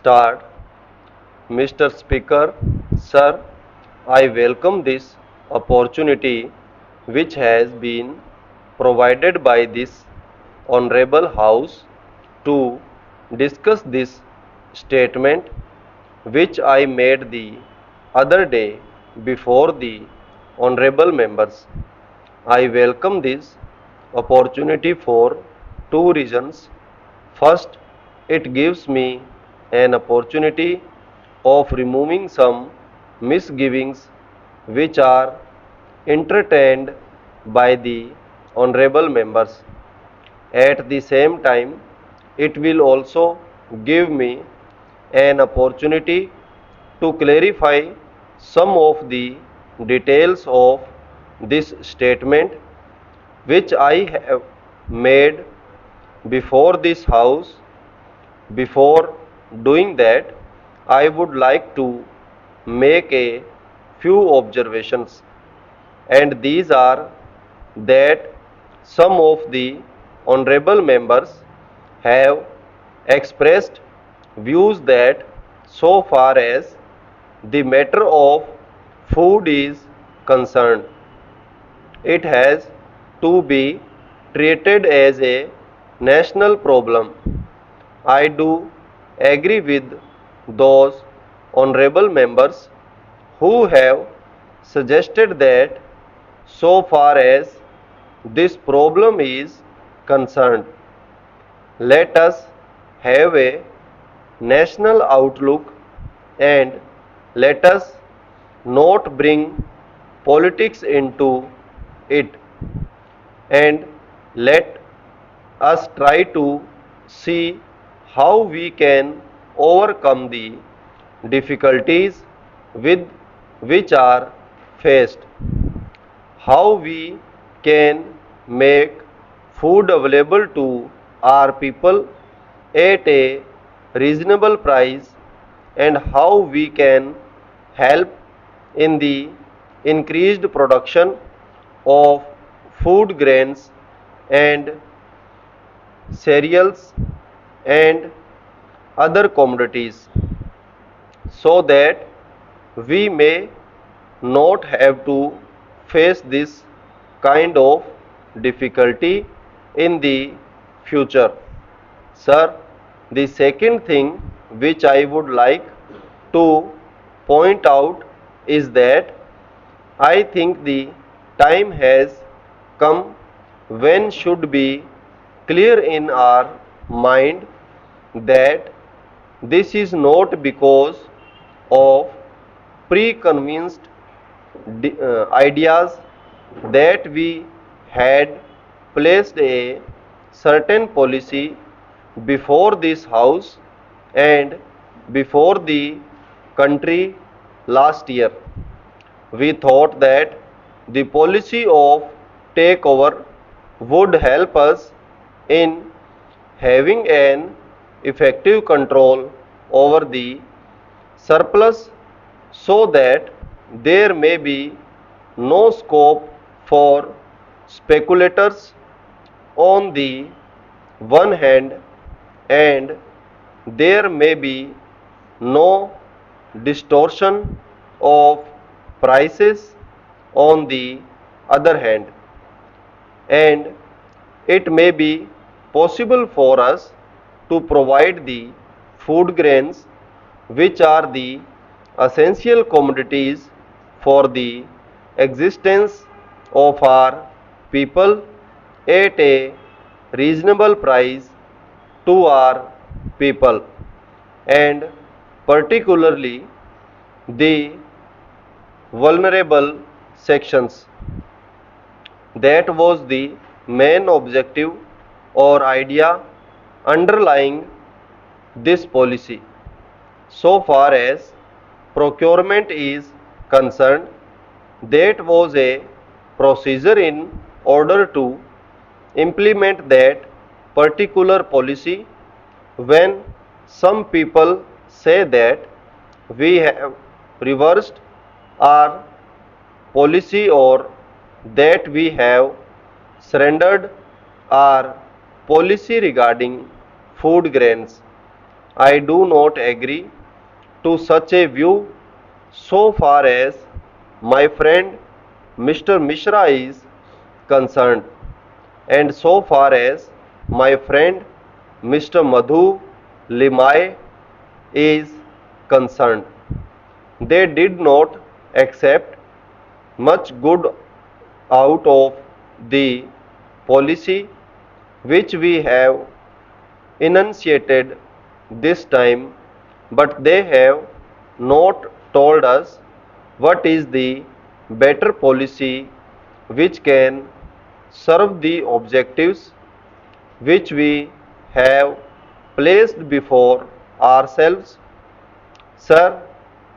Start. Mr. Speaker, Sir, I welcome this opportunity which has been provided by this Honorable House to discuss this statement which I made the other day before the Honorable members. I welcome this opportunity for two reasons. First, it gives me an opportunity of removing some misgivings which are entertained by the honorable members. At the same time, it will also give me an opportunity to clarify some of the details of this statement which I have made before this house. Before doing that, I would like to make a few observations, and these are that some of the honorable members have expressed views that so far as the matter of food is concerned, it has to be treated as a national problem. I do agree with those honorable members who have suggested that so far as this problem is concerned, let us have a national outlook and let us not bring politics into it, and let us try to see how we can overcome the difficulties with which are faced, how we can make food available to our people at a reasonable price, and how we can help in the increased production of food grains and cereals and other commodities, so that we may not have to face this kind of difficulty in the future. Sir, the second thing which I would like to point out is that I think the time has come when should be clear in our mind that this is not because of preconceived ideas that we had placed a certain policy before this house and before the country last year. We thought that the policy of takeover would help us in having an effective control over the surplus, so that there may be no scope for speculators on the one hand, and there may be no distortion of prices on the other hand, and it may be possible for us to provide the food grains which are the essential commodities for the existence of our people at a reasonable price to our people, and particularly the vulnerable sections. That was the main objective or idea underlying this policy. So far as procurement is concerned, that was a procedure in order to implement that particular policy. When some people say that we have reversed our policy or that we have surrendered our policy regarding food grains, I do not agree to such a view so far as my friend Mr. Mishra is concerned, and so far as my friend Mr. Madhu Limai is concerned. They did not accept much good out of the policy which we have enunciated this time, but they have not told us what is the better policy which can serve the objectives which we have placed before ourselves. Sir,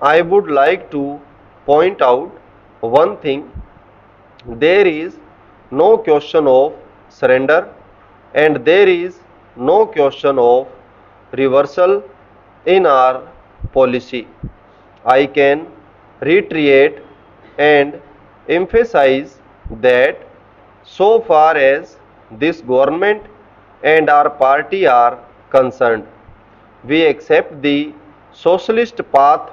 I would like to point out one thing. There is no question of surrender and there is no question of reversal in our policy. I can reiterate and emphasize that so far as this government and our party are concerned, we accept the socialist path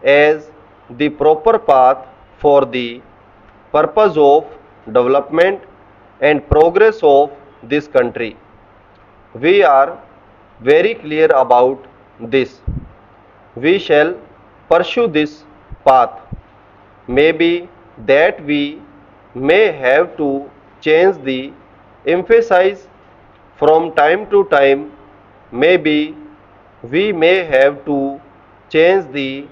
as the proper path for the purpose of development and progress of this country. We are very clear about this. We shall pursue this path. Maybe that we may have to change the emphasis from time to time. Maybe we may have to change the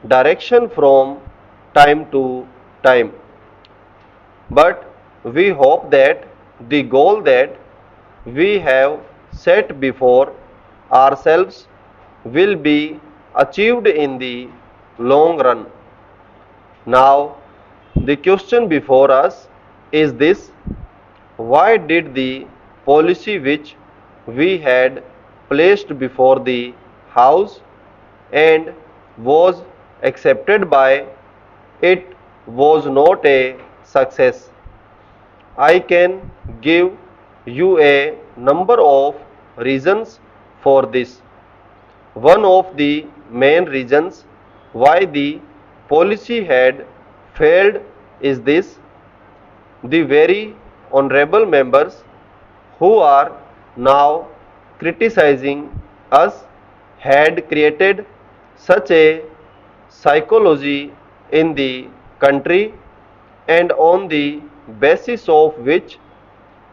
direction from time to time. But we hope that the goal that we have set before ourselves will be achieved in the long run. Now, the question before us is this: why did the policy which we had placed before the House and was accepted by it was not a success? I can give you a number of reasons for this. One of the main reasons why the policy had failed is this: the very honorable members who are now criticizing us had created such a psychology in the country, and on the basis of which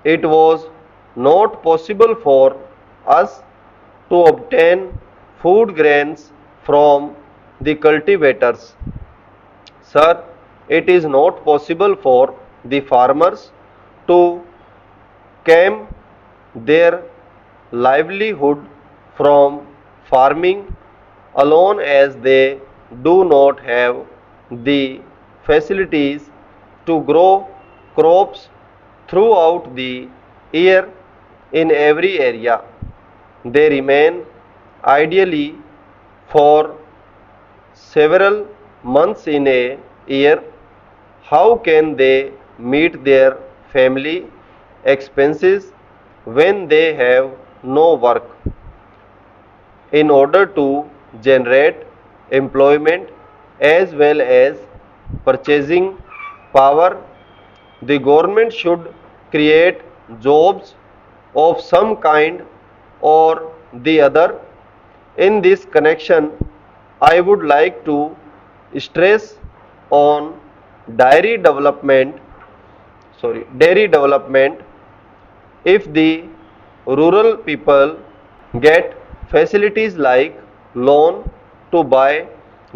it was not possible for us to obtain food grains from the cultivators. Sir, it is not possible for the farmers to claim their livelihood from farming alone, as they do not have the facilities to grow crops throughout the year in every area. They remain ideally for several months in a year. How can they meet their family expenses when they have no work? In order to generate employment as well as purchasing power, the government should create jobs of some kind or the other. In this connection, I would like to stress on dairy development, dairy development. If the rural people get facilities like loan to buy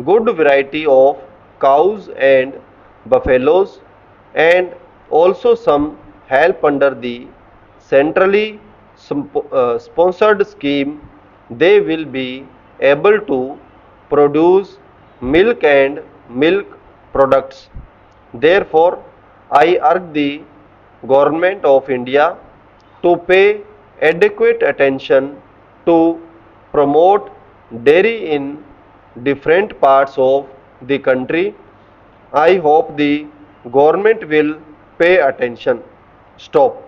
good variety of cows and buffaloes, and also some help under the centrally sponsored scheme, they will be able to produce milk and milk products. Therefore, I urge the government of India to pay adequate attention to promote dairy in different parts of the country. I hope the government will pay attention. Stop.